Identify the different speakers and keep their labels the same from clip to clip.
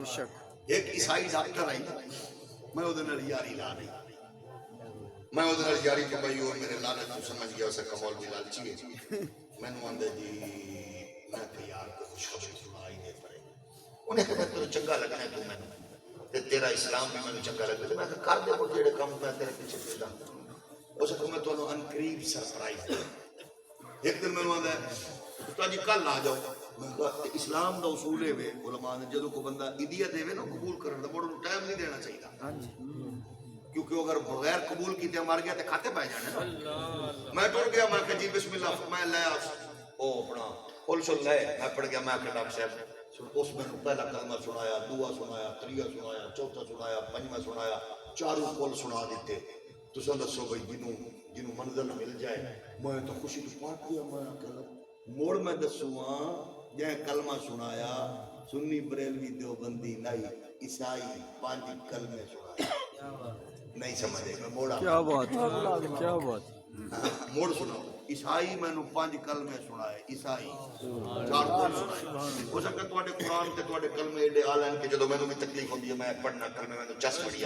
Speaker 1: ایک عیسائی doctor I میں وہ یاری لا رہی میں وہ یاری تو بھائی وہ میرے لالچ کو سمجھ گیا اسے کمول بھی لالچی ہے میں نے آندے جی میں کہ یار کو خوشخبری سنائی دے پڑے انہیں کہا تو چنگا لگنا ہے تو میں تیرا اسلام بھی میں چنگا لگنا ہے میں کہا کر دے وہ جیڑے کام میں تیرے پیچھے پیدا اسے کہا میں تو انقریب سرپرائز دے ایک دن میں نے آندے تو جی کل آ جاؤ میں کہا اسلام دا اصول ہے علماء نے جدو کو بندہ عیدیہ دے نا قبول کرنے دا بڑا ٹائم نہیں دینا چاہیے کیونکہ اگر بغیر قبول کیتے مر گیا تے کھاتے پہ جانے میں ٹر گیا میں کہا جی بسم اللہ میں لے او اپنا کل شل لے میں پڑھ گیا میں کہ ڈاکٹر صاحب اس میں پہلا کلمہ سنایا دعا سنایا تریہ سنایا چوتھا سنایا پنجواں سنایا چاروں کل سنا دیتے تو سن دسو بھائی جنوں منزل مل جائے میں تو خوشی تو پاک گیا میں کہ موڑ میں دسواں جائے کلمہ سنایا سنی بریلوی دیوبندی نائی عیسائی پانچ کلمے سنایا نہیں سمجھے گا موڑا
Speaker 2: کیا بات کیا بات
Speaker 1: موڑ سناؤ عیسائی میں نے پانچ کلمے سنائے عیسائی چار کل سنائے ہو سکتا تواڈے قرآن تے تواڈے کلمے ایڈے آلن کہ جدو میں نے بھی تکلیف ہوندی ہے میں پڑھنا کلمے میں چس پڑی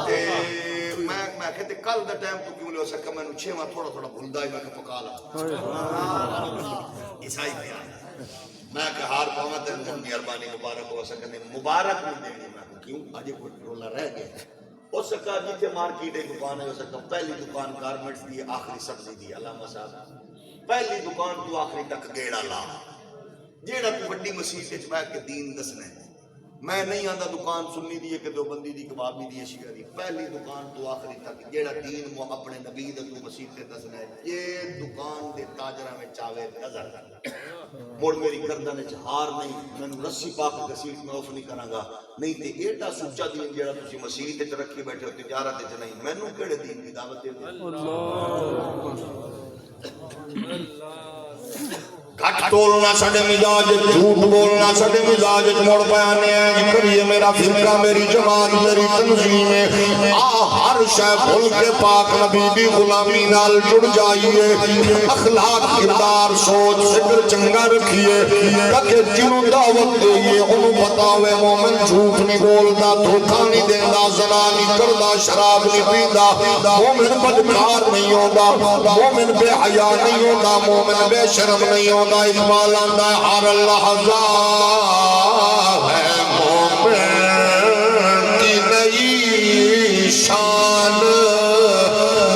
Speaker 1: تے میں کہتے کل دا ٹائم تو کیوں لے ہو سکتا میں نے چھواں تھوڑا تھوڑا بھلدا ہی میں کہ پکا لا عیسائی بیان میں کہ ہار پاواں تے مہربانی مبارک ہو سکنے مبارک نہیں دینی میں کیوں اج کوئی رولا رہ گیا ہو سکتا جیتے مارکیٹ ایک دکان ہے ہو سکتا پہلی دکان گارمنٹس دی آخری سبزی دی علامہ صاحب پہلی دکان تو آخری تک گیڑا لا جیڑا تو بڑی مسیح سے بیٹھ کے دین دسنا ہے میں نہیں آندا دکان سنی دی ہے کہ دو بندی دی کبابی دی شیعہ دی پہلی دکان تو آخری تک جیڑا دین مو اپنے نبی دے تو مسیح سے دسنا ہے یہ دکان دے تاجرہ میں چاوے نظر موڑ میری گردن ہار نہیں میں نے رسی پاک گسیٹ میں اوف نہیں کروں گا نہیں تے ایٹا سچا دین جیڑا تسی مسیح تے رکھی بیٹھے ہو تجارت تے نہیں مینوں کیڑے دین دی دعوت دے گھٹ بولنا سڑے مزاج جھوٹ بولنا سڑے مزاج موڑ بیانے ہیں کریے میرا فرقہ میری جماعت میری تنظیم ہر شے بھول کے پاک نبی دی غلامی نال جڑ جائیے اخلاق کردار سوچ فکر چنگا رکھیے تاکہ جنوں دعوت دئیے انہوں بتاوے مومن جھوٹ نہیں بولدا دھوکا نہیں دیندا زنا نہیں کردا شراب نہیں پیندا مومن بدکار نہیں ہوندا مومن بے حیا نہیں ہوندا مومن بے شرم نہیں ہوندا اقبال آندہ ہے ہر لحظہ ہے مومن کی نئی شان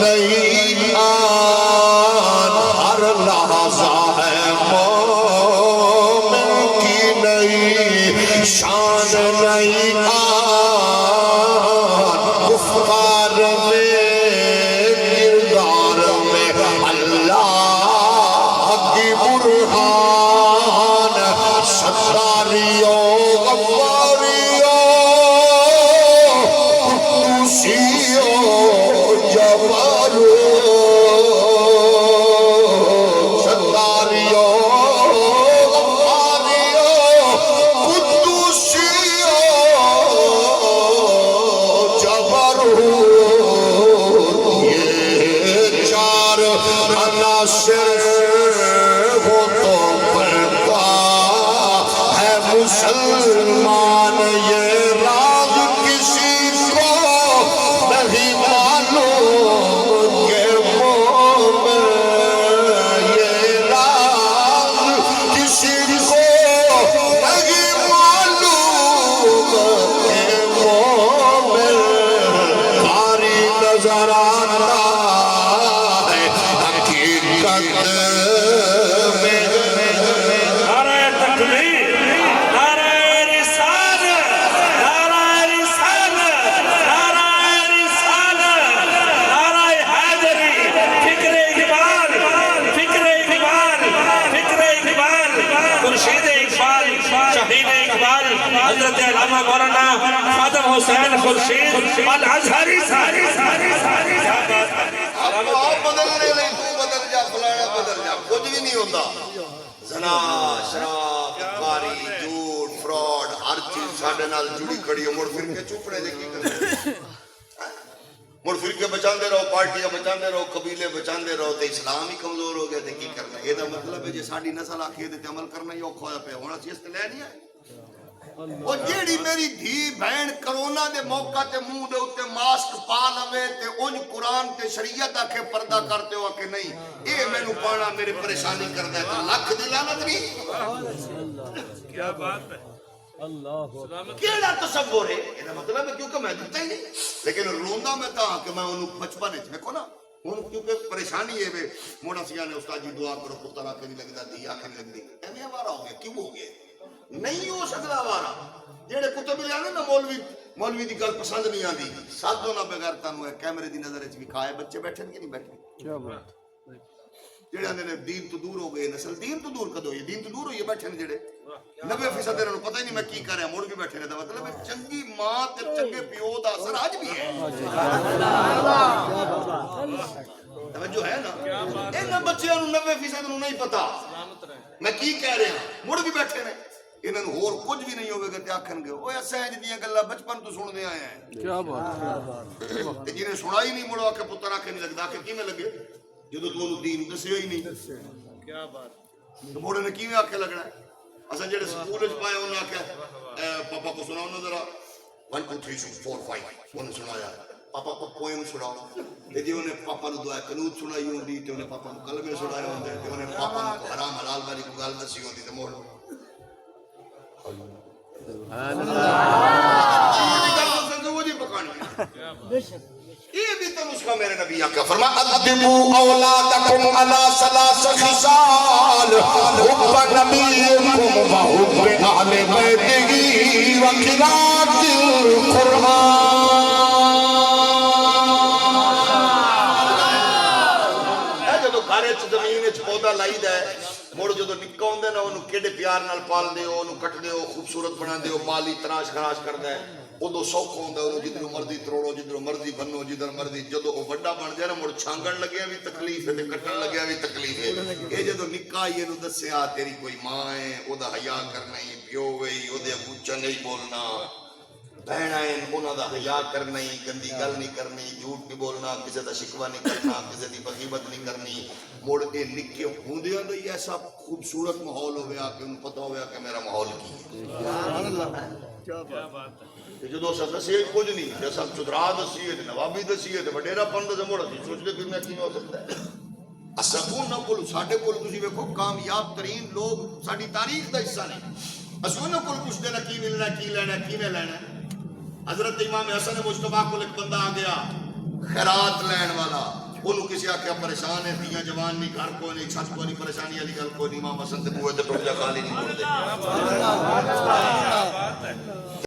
Speaker 1: نئی آن ہر لحظہ ہے مومن کی نئی شان نئی آن گفتار میں کردار میں اللہ برہان ستاریوں غفاریوں قدوسیوں جباروں ستاریوں غفاریوں قدوسیوں جباروں یہ چار عناصر مسلمان یہ راز کسی کو نہیں معلوم کہ مومن یہ راز کسی کو نہیں معلوم کہ مومن کاری نظر آتا ہے حقیقت میں حضرت علامہ مولانا خادم حسین خورشید الازہری آپ بدلنے لئے تو بدل جا فلانا بدل جا کچھ بھی نہیں ہوتا زنا شراب کاری جھوٹ فراڈ ہر چیز ساڑھے نال جڑی کھڑی ہے مڑ پھر کے چوپڑے دے کی کرنے مڑ پھر کے بچاندے رہو پارٹیاں بچاندے رہو قبیلے بچاندے رہو تے اسلام ہی کمزور ہو گیا تے کی کرنا یہ دا مطلب ہے جی ساڑھی نسل آکھیے تے عمل کرنا ہی اوکھا ہویا پہ ہونا چیز تے لے نہیں ہے وہ جیڑی میری دھی بہن کرونا دے موقع تے منہ دے اوتے ماسک پا لوے تے انج قرآن تے شریعت آکھے پردہ کرتے ہو کہ نہیں اے مینوں پانا میرے پریشانی کردا ہے تے لکھ دی لعنت نہیں
Speaker 3: کیا بات ہے
Speaker 2: اللہ
Speaker 1: کیڑا تصور ہے یہ مطلب ہے کیونکہ میں دیتا ہی نہیں لیکن روندا میں تھا کہ میں انہوں بچپن وچ دیکھو نا ہن کیونکہ پریشانی ہے وے موڑا سیاں نے استاد جی دعا کرو پتر آکھے نہیں لگدا دی آکھے نہیں لگدی ایویں ہمارا ہو گیا کیوں ہو گیا نہیں ہو سکتا ہمارا جڑے کتب لے آنے نا مولوی دی گل پسند نہیں آندی سادو نہ بغیر تانوں کیمرے دی نظر وچ وکھائے بچے بیٹھے کہ نہیں بیٹھے
Speaker 2: کیا بات
Speaker 1: جڑے آندے نے دین تو دور ہو گئے نسل دین تو دور کدو ہوئی دین تو دور ہوئی بیٹھے نے جڑے 90% انہوں پتہ ہی نہیں میں کی کر رہا مڑ بھی بیٹھے نے مطلب چنگی ماں تے چنگے پیو دا اثر آج بھی ہے توجہ ہے نا انہاں بچیاں نوں 90% نوں نہیں پتہ میں کی کہہ رہا مڑ بھی بیٹھے نے انہاں نوں ہور کچھ بھی نہیں ہوے گا تے آکھن گے اوے اساں دیاں گلاں بچپن تو سن دے آئے ہیں
Speaker 2: کیا بات
Speaker 1: تے جنہیں سنائی نہیں مڑو آکھے پتر آکھے نہیں لگدا کہ کیویں لگے جدوں تو انہوں دین دسیا ہی نہیں
Speaker 3: کیا بات
Speaker 1: تو موڑے نے کیویں آکھے لگنا ہے اساں جڑے سکول وچ پائے انہاں آکھیا پاپا کو سناؤ نا ذرا 1 2 3 4 5 انہوں سنایا پاپا کو پوئم سناؤ تے جی انہیں پاپا نوں دعا قنوت سنائی ہوندی تے انہیں پاپا نوں کلمے سنائے ہوندے تے انہیں پاپا نوں حرام حلال والی کوئی گل دسی ہوندی تے موڑ یہ بھی تو نسخہ میرے نبی آقا فرمایا ادبوا اولادکم علی ثلاث خصال حب نبیکم وحب اہل بیتہ وقراءۃ القرآن اے جدو گھر وچ زمین وچ پودا لائی دا ہے مڑ جدو نکا ہوندے نا اونوں کیڑے پیار نال پال دیو اونوں کٹ دیو خوبصورت بنا دیو مالی تراش خراش کردا ہے ادو سوکھ ہوندا ہے جدھر مرضی تروڑو جدھر مرضی بنو جدھر مرضی جدو وہ بڑا بن جائے نا مڑ چھانگن لگیا بھی تکلیف ہے تے کٹن لگیا بھی تکلیف ہے یہ جدو نکا یہ نو دسیا تیری کوئی ماں ہے او دا حیا کرنا ہی پیو وہی او دے اگوچا نہیں بولنا بہنا ہے انہاں دا حیا کرنا ہی گندی گل نہیں کرنی جھوٹ نہیں بولنا کسی دا شکوہ نہیں کرنا کسی دی بغیبت نہیں کرنی مڑ اے نکے ہوندیاں دا ہی ایسا خوبصورت ماحول ہویا کہ انہوں پتہ ہویا کہ میرا ماحول کی ہے
Speaker 3: کیا بات ہے
Speaker 1: جدو اساں دسیے کچھ نہیں تے اساں چدرا دسیے تے نوابی دسیے تے وڈیرا پن دے موڑ اسی سوچدے پھرنا کیویں ہو سکتا ہے اساں نہ کول ساڈے کول تسی ویکھو کامیاب ترین لوگ ساڈی تاریخ دا حصہ نہیں اساں نہ کول پوچھدے نا کی ملنا کی لینا کیویں لینا حضرت امام حسن مجتبی کول ایک بندہ آ گیا خیرات لین والا انہوں کسی آکھیا پریشان ہے دیاں جوان نہیں گھر کو نہیں چھت کو نہیں پریشانی والی گل کو نہیں امام حسن تے بوئے تے ٹوٹ جا خالی نہیں موڑ دے